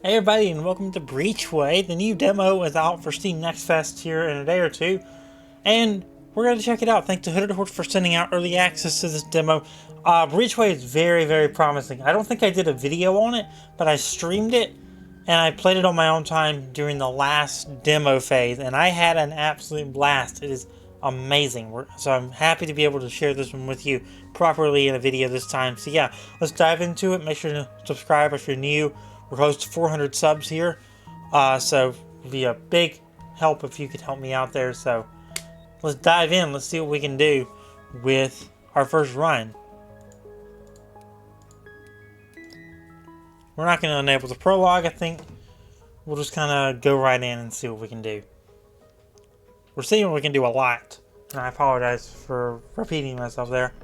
Hey everybody, and welcome to Breachway. The new demo is out for Steam Next Fest here in a day or two, and we're going to check it out. Thanks to Hooded Horse for sending out early access to this demo. Breachway is very, very promising. I don't think I did a video on it, but I streamed it, and I played it on my own time during the last demo phase, and I had an absolute blast. It is amazing. So I'm happy to be able to share this one with you properly in a video this time. So yeah, let's dive into it. Make sure to subscribe if you're new. We're close to 400 subs here, so it'd be a big help if you could help me out there. So let's dive in. Let's see what we can do with our first run. We're not going to enable the prologue, I think. We'll just kind of go right in and see what we can do. We're seeing we can do a lot, and I apologize for repeating myself there.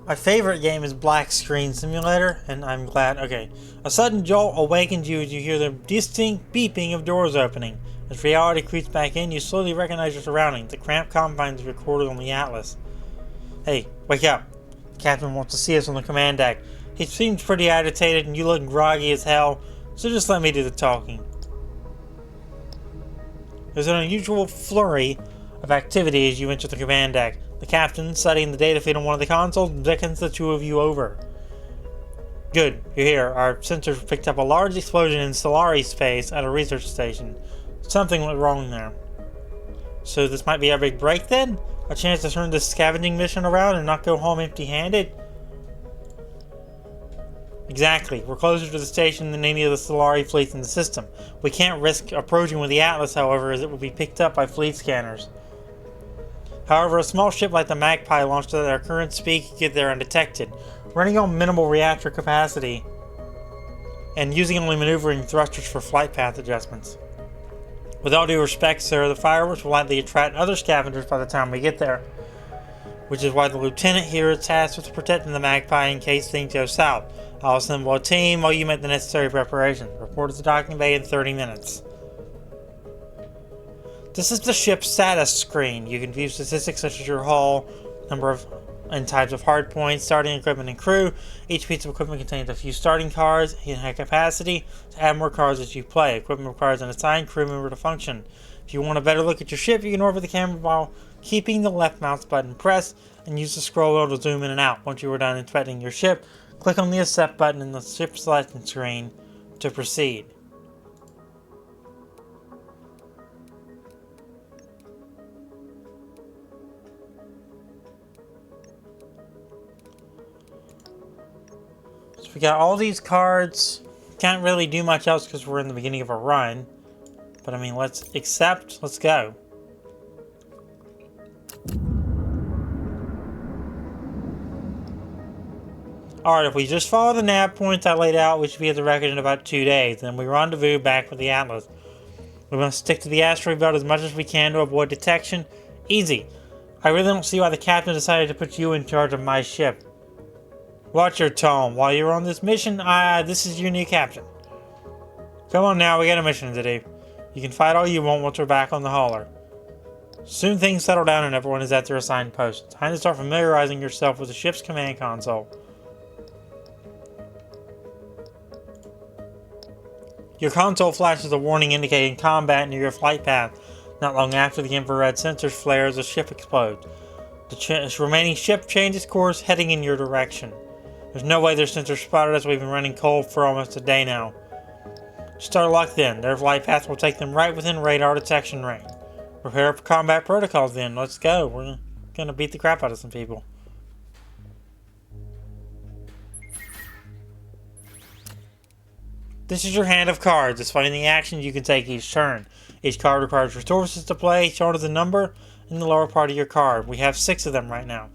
My favorite game is Black Screen Simulator, and I'm glad. Okay. A sudden jolt awakens you as you hear the distinct beeping of doors opening. As reality creeps back in, you slowly recognize your surroundings, the cramped confines recorded on the Atlas. Hey, wake up. The captain wants to see us on the command deck. He seems pretty agitated, and you look groggy as hell, so just let me do the talking. There's an unusual flurry of activity as you enter the command deck. The captain, studying the data feed on one of the consoles, beckons the two of you over. Good, you're here. Our sensors picked up a large explosion in Solari space at a research station. Something went wrong there. So this might be our big break then? A chance to turn this scavenging mission around and not go home empty-handed? Exactly. We're closer to the station than any of the Solari fleets in the system. We can't risk approaching with the Atlas, however, as it will be picked up by fleet scanners. However, a small ship like the Magpie launched at our current speed can get there undetected, running on minimal reactor capacity and using only maneuvering thrusters for flight path adjustments. With all due respect, sir, the fireworks will likely attract other scavengers by the time we get there, which is why the lieutenant here is tasked with protecting the Magpie in case things go south. I'll assemble a team while you make the necessary preparations. Report to the docking bay in 30 minutes. This is the ship's status screen. You can view statistics such as your hull, number of and types of hard points, starting equipment and crew. Each piece of equipment contains a few starting cards and has capacity to add more cards as you play. Equipment requires an assigned crew member to function. If you want a better look at your ship, you can orbit the camera while keeping the left mouse button pressed and use the scroll wheel to zoom in and out. Once you are done inspecting your ship, click on the accept button in the ship selection screen to proceed. We got all these cards. Can't really do much else because we're in the beginning of a run. But I mean, let's accept. Let's go. Alright, if we just follow the nav points I laid out, we should be at the record in about 2 days. Then we rendezvous back with the Atlas. We must stick to the asteroid belt as much as we can to avoid detection. Easy. I really don't see why the captain decided to put you in charge of my ship. Watch your tone. While you're on this mission, this is your new captain. Come on now, we got a mission to do. You can fight all you want once we're back on the hauler. Soon things settle down and everyone is at their assigned post. Time to start familiarizing yourself with the ship's command console. Your console flashes a warning indicating combat near your flight path. Not long after the infrared sensors flare as the ship explodes. The remaining ship changes course, heading in your direction. There's no way their sensors spotted us. We've been running cold for almost a day now. Start luck then. Their flight path will take them right within radar detection range. Prepare for combat protocols then. Let's go. We're gonna beat the crap out of some people. This is your hand of cards, displaying the actions you can take each turn. Each card requires resources to play, shown as a number in the lower part of your card. We have 6 of them right now.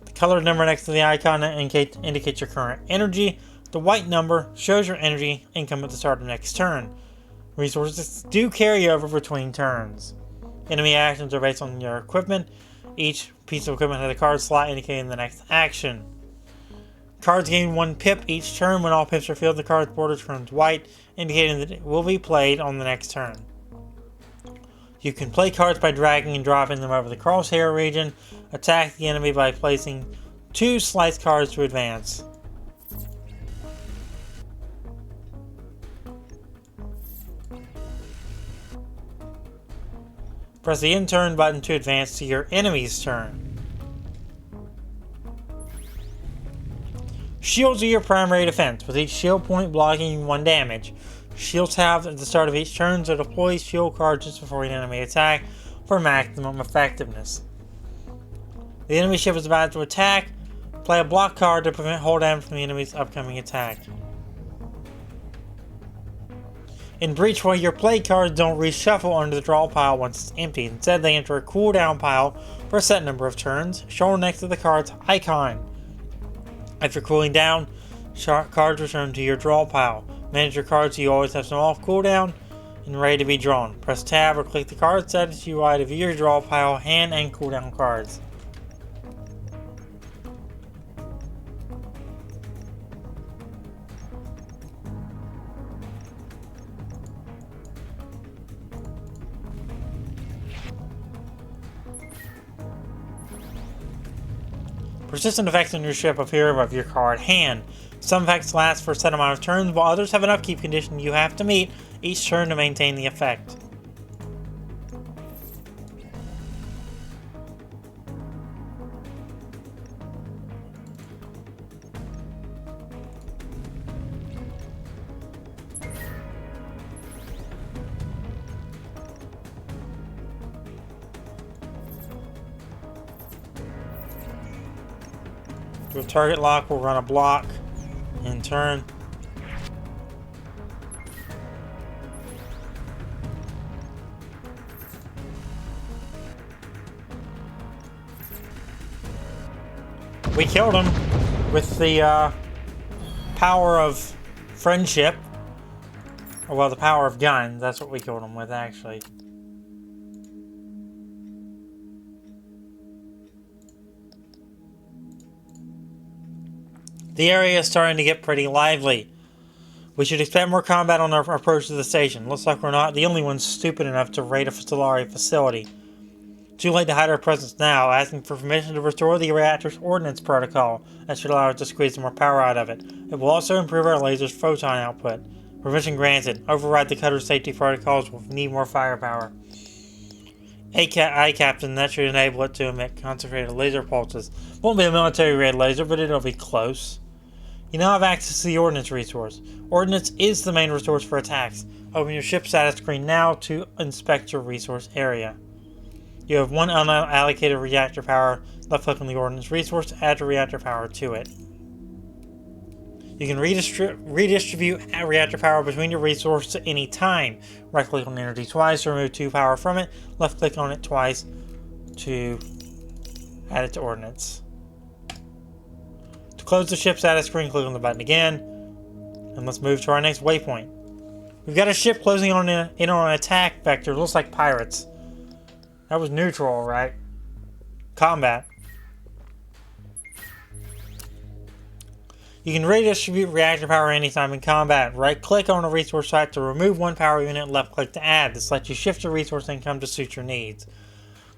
The colored number next to the icon indicates your current energy. The white number shows your energy income at the start of next turn. Resources do carry over between turns. Enemy actions are based on your equipment. Each piece of equipment has a card slot indicating the next action. Cards gain 1 pip each turn. When all pips are filled, the card's border turns white, indicating that it will be played on the next turn. You can play cards by dragging and dropping them over the crosshair region. Attack the enemy by placing 2 slice cards to advance. Press the end turn button to advance to your enemy's turn. Shields are your primary defense, with each shield point blocking 1 damage. Shields have at the start of each turn, so deploy shield card just before an enemy attack for maximum effectiveness. The enemy ship is about to attack. Play a block card to prevent hull damage from the enemy's upcoming attack. In Breachway, your play cards don't reshuffle under the draw pile once it's empty. Instead, they enter a cooldown pile for a set number of turns, shown next to the card's icon. After cooling down, cards return to your draw pile. Manage your cards so you always have some off cooldown and ready to be drawn. Press tab or click the card status UI to view your draw pile, hand, and cooldown cards. Persistent effects on your ship appear above your card hand. Some effects last for a set amount of turns, while others have an upkeep condition you have to meet each turn to maintain the effect. To a target lock, we'll run a block in turn. We killed him with the power of friendship. Or, well, the power of guns. That's what we killed him with, actually. The area is starting to get pretty lively. We should expect more combat on our approach to the station. Looks like we're not the only ones stupid enough to raid a Stellari facility. Too late to hide our presence now, asking for permission to restore the reactor's ordnance protocol. That should allow us to squeeze some more power out of it. It will also improve our laser's photon output. Permission granted. Override the cutter's safety protocols. We'll need more firepower. Aye, Captain, that should enable it to emit concentrated laser pulses. Won't be a military-grade laser, but it'll be close. You now have access to the Ordnance resource. Ordnance is the main resource for attacks. Open your ship status screen now to inspect your resource area. You have 1 unallocated reactor power. Left click on the Ordnance resource to add your reactor power to it. You can redistribute reactor power between your resources at any time. Right click on energy twice to remove 2 power from it. Left click on it twice to add it to Ordnance. To close the ship status screen, click on the button again. And let's move to our next waypoint. We've got a ship closing in on an attack vector. Looks like pirates. That was neutral, right? Combat. You can redistribute reactor power anytime in combat. Right-click on a resource site to remove 1 power unit and left-click to add. This lets you shift your resource income to suit your needs.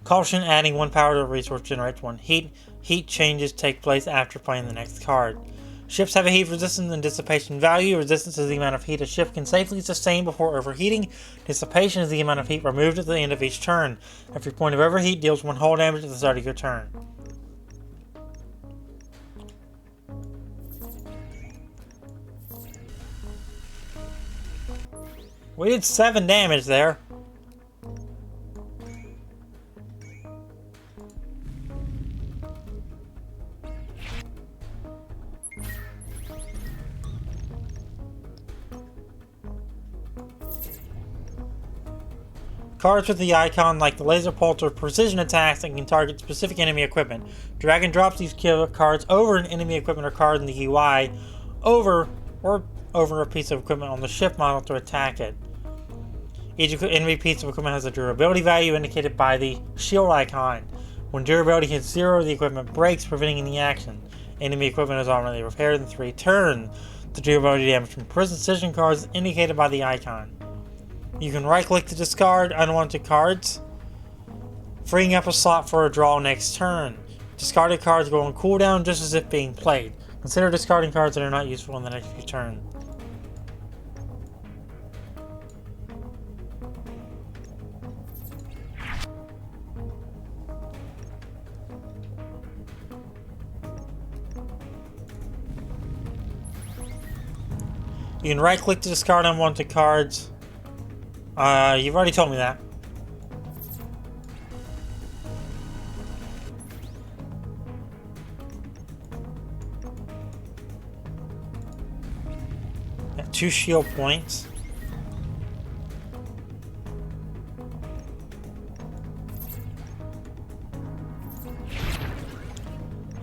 Caution, adding 1 power to a resource generates 1 heat. Heat changes take place after playing the next card. Ships have a heat resistance and dissipation value. Resistance is the amount of heat a ship can safely sustain before overheating. Dissipation is the amount of heat removed at the end of each turn. Every point of overheat deals 1 hull damage at the start of your turn. We did 7 damage there. Cards with the icon like the laser pulse or precision attacks and can target specific enemy equipment. Drag and drop these cards over an enemy equipment or card in the UI, over a piece of equipment on the ship model to attack it. Each enemy piece of equipment has a durability value indicated by the shield icon. When durability hits 0, the equipment breaks, preventing any action. Enemy equipment is automatically repaired in 3 turns. The durability damage from precision cards is indicated by the icon. You can right-click to discard unwanted cards, freeing up a slot for a draw next turn. Discarded cards go on cooldown just as if being played. Consider discarding cards that are not useful in the next few turns. You can right-click to discard unwanted cards. You've already told me that. Got 2 shield points.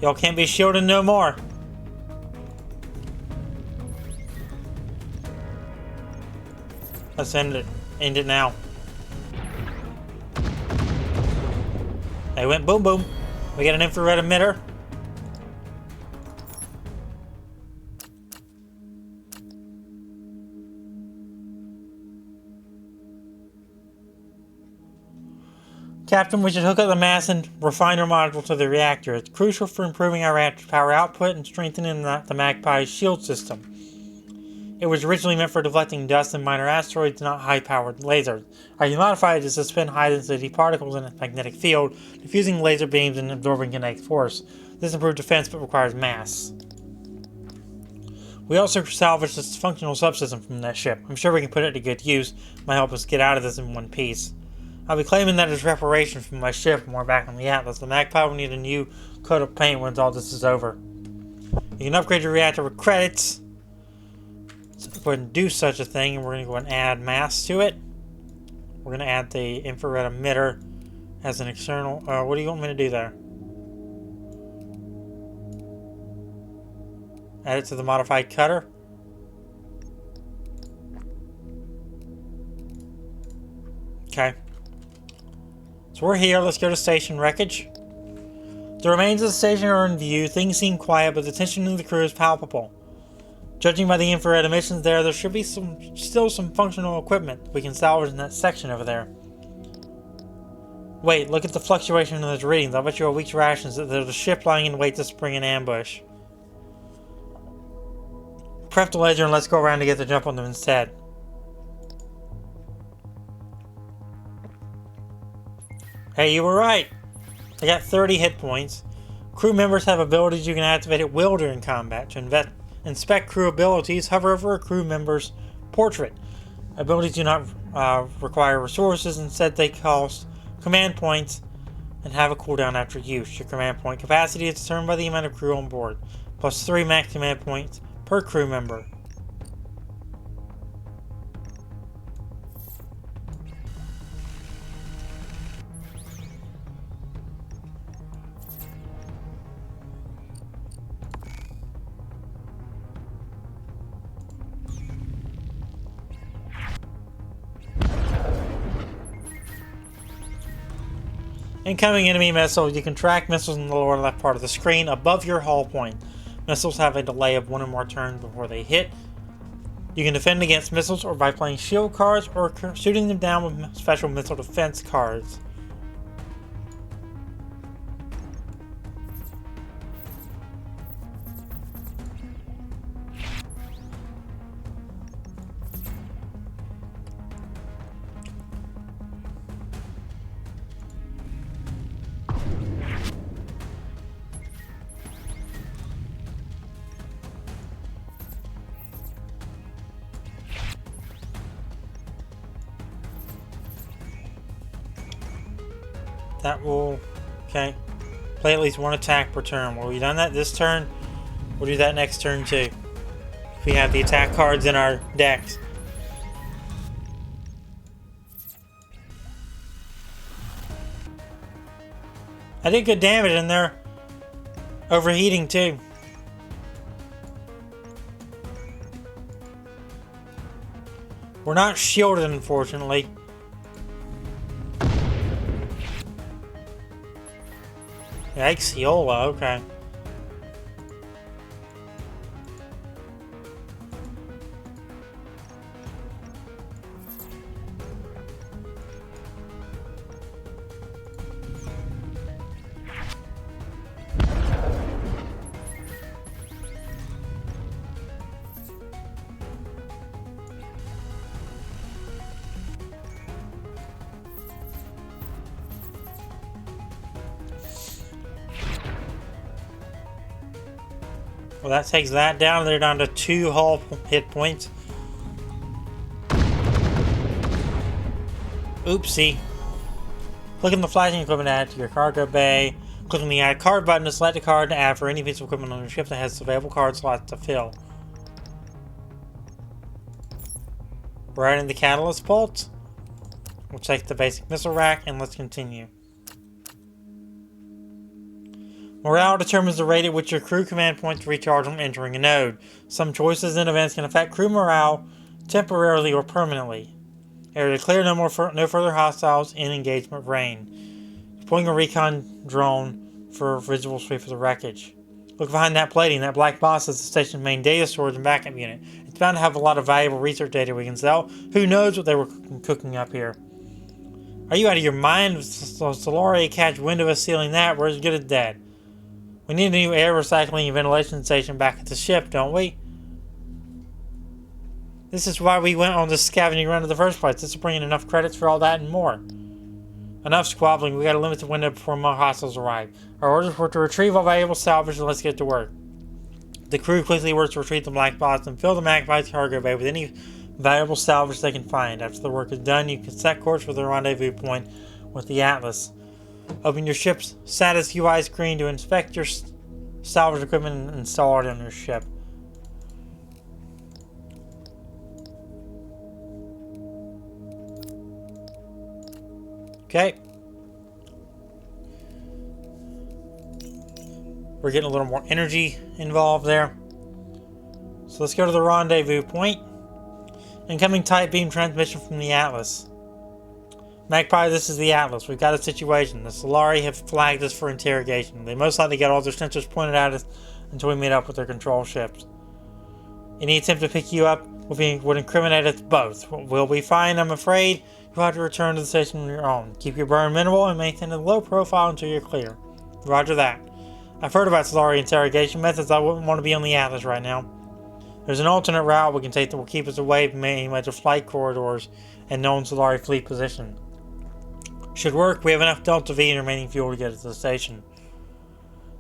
Y'all can't be shielded no more. Let's end it. End it now. They went boom boom. We got an infrared emitter. Captain, we should hook up the mass and refiner module to the reactor. It's crucial for improving our reactor power output and strengthening the Magpie's shield system. It was originally meant for deflecting dust and minor asteroids, not high-powered lasers. I can modify it to suspend high-density particles in its magnetic field, diffusing laser beams and absorbing kinetic force. This improves defense but requires mass. We also salvaged this functional subsystem from that ship. I'm sure we can put it to good use. It might help us get out of this in one piece. I'll be claiming that as reparation from my ship when we're back on the Atlas. The Magpie will need a new coat of paint once all this is over. You can upgrade your reactor with credits. So go ahead and do such a thing, and we're going to go and add mass to it. We're going to add the infrared emitter as an external. What do you want me to do there? Add it to the modified cutter. Okay. So we're here. Let's go to station wreckage. The remains of the station are in view. Things seem quiet, but the tension in the crew is palpable. Judging by the infrared emissions there should be still some functional equipment we can salvage in that section over there. Wait, look at the fluctuation in those readings. I bet you a week's rations that there's a ship lying in wait to spring an ambush. Prep the ledger and let's go around to get the jump on them instead. Hey, you were right. I got 30 hit points. Crew members have abilities you can activate at will during combat. To inspect crew abilities, hover over a crew member's portrait. Abilities do not require resources, instead they cost command points and have a cooldown after use. Your command point capacity is determined by the amount of crew on board, plus 3 max command points per crew member. Incoming enemy missiles. You can track missiles in the lower left part of the screen above your hull point. Missiles have a delay of 1 or more turns before they hit. You can defend against missiles or by playing shield cards or shooting them down with special missile defense cards. That will, okay, play at least 1 attack per turn. Well, we've done that this turn. We'll do that next turn too. If we have the attack cards in our decks. I did good damage in there. Overheating too. We're not shielded, unfortunately. Yikes, Yola, okay. Well, that takes that down. They're down to 2 hull hit points. Oopsie. Click on the flashing equipment to add to your cargo bay. Click on the add card button to select a card to add for any piece of equipment on your ship that has available card slots to fill. Right in the catalyst bolt. We'll take the basic missile rack and let's continue. Morale determines the rate at which your crew command points recharge when entering a node. Some choices and events can affect crew morale temporarily or permanently. Declare no further hostiles in engagement range. Deploying a recon drone for a visual sweep of the wreckage. Look behind that plating. That black box is the station's main data storage and backup unit. It's bound to have a lot of valuable research data we can sell. Who knows what they were cooking up here? Are you out of your mind? Solari catch wind of us sealing that. We're as good as dead. We need a new air recycling and ventilation station back at the ship, don't we? This is why we went on this scavenging run in the first place. This will bring in enough credits for all that and more. Enough squabbling. We got a limited window before more hostiles arrive. Our orders were to retrieve all valuable salvage and let's get to work. The crew quickly works to retrieve the black box and fill the magpie's cargo bay with any valuable salvage they can find. After the work is done, you can set course for the rendezvous point with the Atlas. Open your ship's status UI screen to inspect your salvage equipment and install it on your ship. Okay. We're getting a little more energy involved there. So let's go to the rendezvous point. Incoming tight beam transmission from the Atlas. Magpie, this is the Atlas. We've got a situation. The Solari have flagged us for interrogation. They most likely got all their sensors pointed at us until we meet up with their control ships. Any attempt to pick you up would incriminate us both. We'll be fine, I'm afraid. You'll have to return to the station on your own. Keep your burn minimal and maintain a low profile until you're clear. Roger that. I've heard about Solari interrogation methods. I wouldn't want to be on the Atlas right now. There's an alternate route we can take that will keep us away from any major flight corridors and known Solari fleet position. Should work. We have enough Delta V and remaining fuel to get us to the station.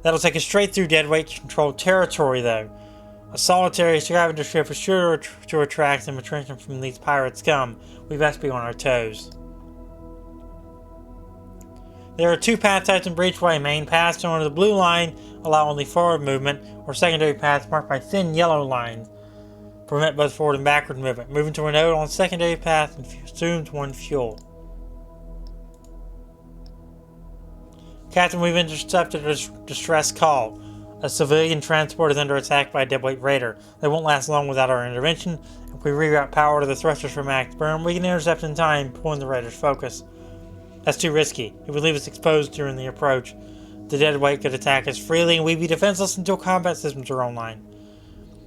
That'll take us straight through deadweight controlled territory, though. A solitary scavenger ship is sure to attract some attention from these pirate scum. We best be on our toes. There are 2 path types in Breachway. Main paths shown on the blue line allow only forward movement, or secondary paths marked by thin yellow lines permit both forward and backward movement. Moving to a node on secondary path consumes 1 fuel. Captain, we've intercepted a distress call. A civilian transport is under attack by a deadweight raider. They won't last long without our intervention. If we reroute power to the thrusters for max burn, we can intercept in time, pulling the raider's focus. That's too risky. It would leave us exposed during the approach. The deadweight could attack us freely, and we'd be defenseless until combat systems are online.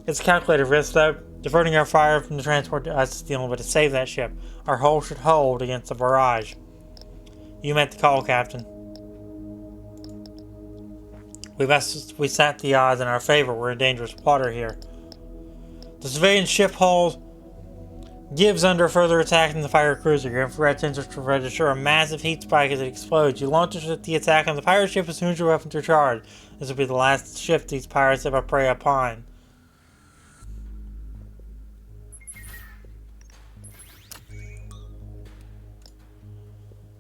It's a calculated risk, though. Diverting our fire from the transport to us is the only way to save that ship. Our hull should hold against the barrage. You met the call, Captain. We set the odds in our favor. We're in dangerous water here. The civilian ship hull gives under further attack from the fire cruiser. Your infrared sensors will register a massive heat spike as it explodes. You launch the attack on the pirate ship as soon as your weapons are charged. This will be the last ship these pirates ever prey upon.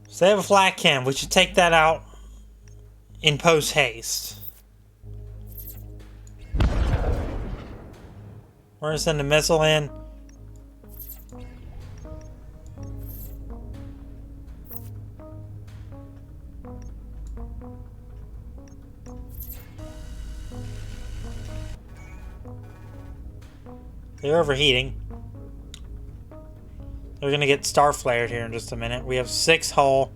So they have a flat cam. We should take that out in post haste. We're going to send a missile in. They're overheating. They're going to get star flared here in just a minute. We have 6 hull.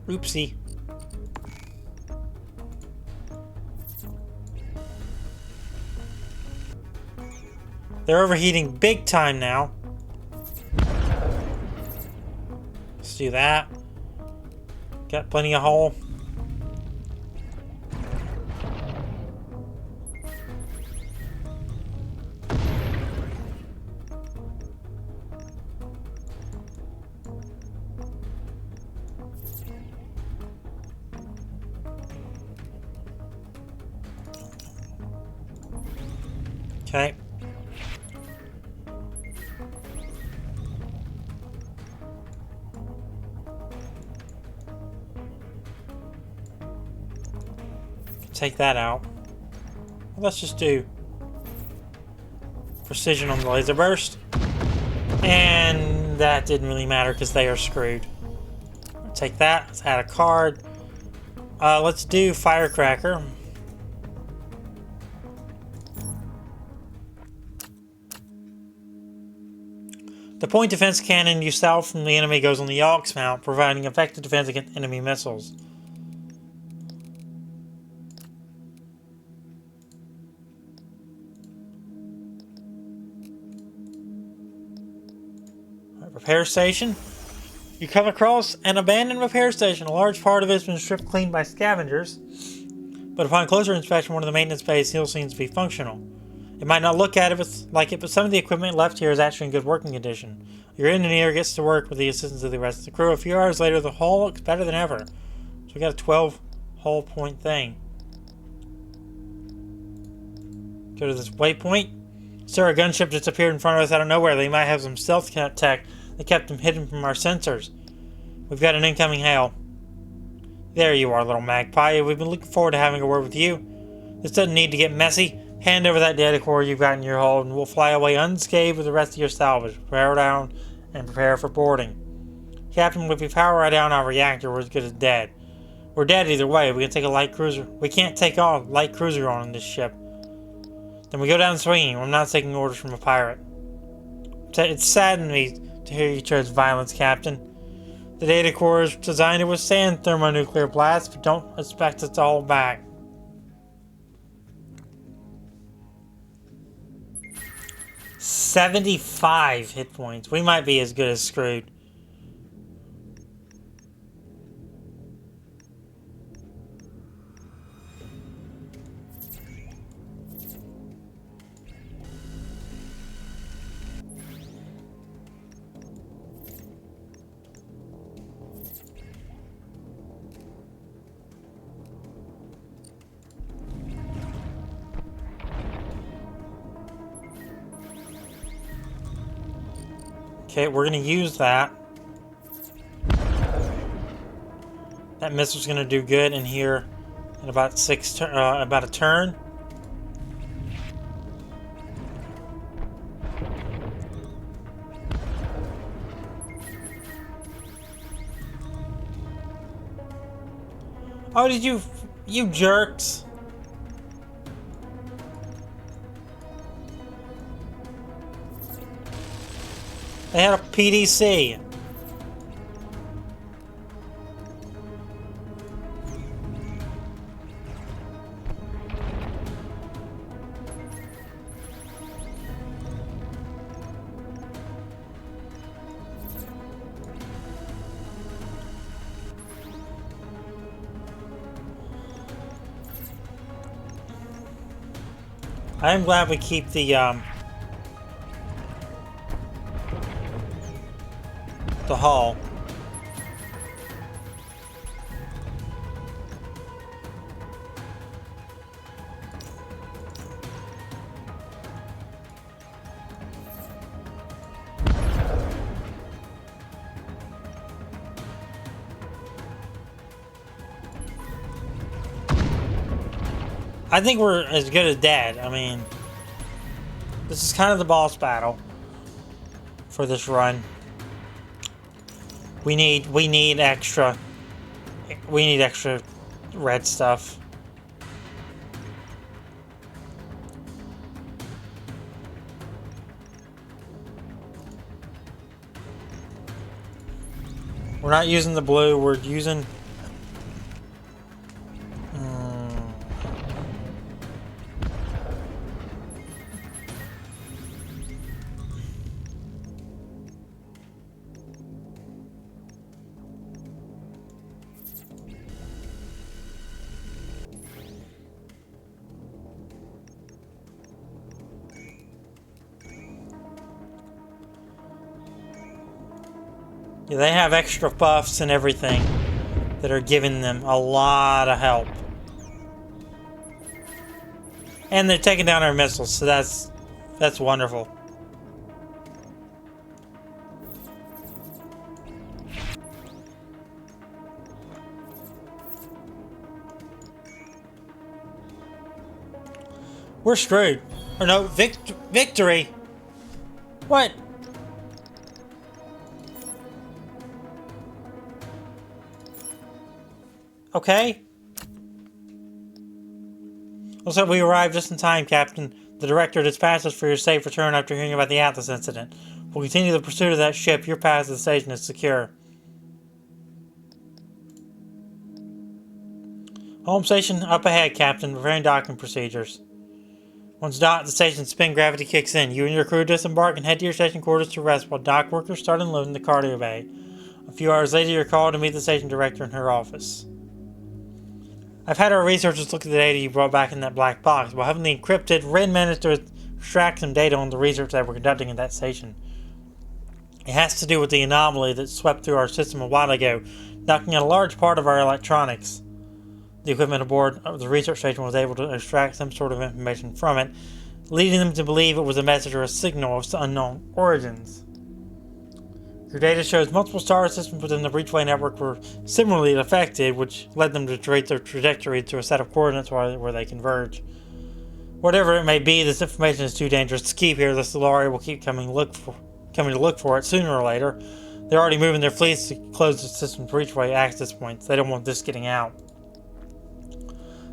Oopsie. They're overheating big time now. Let's do that. Got plenty of hull. Okay. Take that out. Let's just do precision on the laser burst. And that didn't really matter because they are screwed. Take that. Let's add a card. Let's do firecracker. The point defense cannon you sell from the enemy goes on the aux mount, providing effective defense against enemy missiles. Repair station. You come across an abandoned repair station. A large part of it has been stripped clean by scavengers, but upon closer inspection, one of the maintenance bays still seems to be functional. It might not look at it like it, but some of the equipment left here is actually in good working condition. Your engineer gets to work with the assistance of the rest of the crew. A few hours later, the hull looks better than ever. So we got a 12 hull point thing. Go to this waypoint. Sir, a gunship just appeared in front of us out of nowhere. They might have some stealth tech that kept them hidden from our sensors. We've got an incoming hail. There you are, little magpie. We've been looking forward to having a word with you. This doesn't need to get messy. Hand over that data core you've got in your hold, and we'll fly away unscathed with the rest of your salvage. Prepare down and prepare for boarding. Captain, if we power right down our reactor, we're as good as dead. We're dead either way. We can take a light cruiser. We can't take a light cruiser on this ship. Then we go down swinging. I'm not taking orders from a pirate. It saddened me to hear you chose violence, Captain. The data core is designed to withstand thermonuclear blasts, but don't expect us to hold back. $75 hit points. We might be as good as screwed. Okay, we're going to use that. That missile's going to do good in here in about about a turn. Oh, did you jerks? They had a PDC. I am glad we keep the hull. I think we're as good as dead. I mean, this is kind of the boss battle for this run. We need extra red stuff. We're not using the blue, we're using yeah, they have extra buffs and everything that are giving them a lot of help. And they're taking down our missiles, so that's That's wonderful. We're screwed. Or no, victory. What? Okay. Looks like we arrived just in time, Captain. The director dispatched us for your safe return after hearing about the Atlas incident. We'll continue the pursuit of that ship. Your path to the station is secure. Home station up ahead, Captain. Preparing docking procedures. Once docked at the station, spin gravity kicks in. You and your crew disembark and head to your station quarters to rest while dock workers start unloading the cargo bay. A few hours later, you're called to meet the station director in her office. I've had our researchers look at the data you brought back in that black box. While heavily encrypted, Ren managed to extract some data on the research that we're conducting at that station. It has to do with the anomaly that swept through our system a while ago, knocking out a large part of our electronics. The equipment aboard the research station was able to extract some sort of information from it, leading them to believe it was a message or a signal of unknown origins. Your data shows multiple star systems within the Breachway network were similarly affected, which led them to trace their trajectory to a set of coordinates where they converge. Whatever it may be, this information is too dangerous to keep here. The Stellaria will keep coming to look for it sooner or later. They're already moving their fleets to close the system's Breachway access points. They don't want this getting out.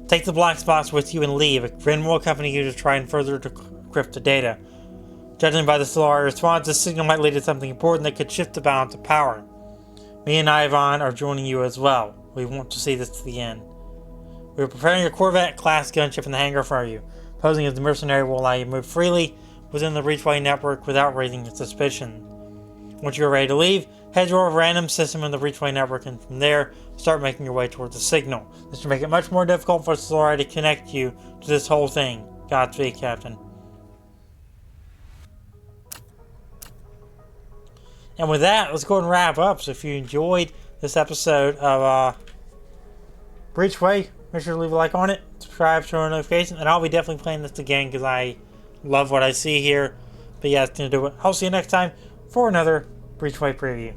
Take the black box with you and leave. Ren will accompany you to try and further decrypt the data. Judging by the Stellaria response, this signal might lead to something important that could shift the balance of power. Me and Ivan are joining you as well. We want to see this to the end. We are preparing a Corvette-class gunship in the hangar for you. Posing as the mercenary will allow you to move freely within the Breachway network without raising suspicion. Once you are ready to leave, head to a random system in the Breachway network, and from there, start making your way towards the signal. This will make it much more difficult for the Stellaria to connect you to this whole thing. Godspeed, Captain. And with that, let's go ahead and wrap up. So if you enjoyed this episode of Breachway, make sure to leave a like on it, subscribe, turn on notifications, and I'll be definitely playing this again because I love what I see here. But yeah, it's going to do it. I'll see you next time for another Breachway preview.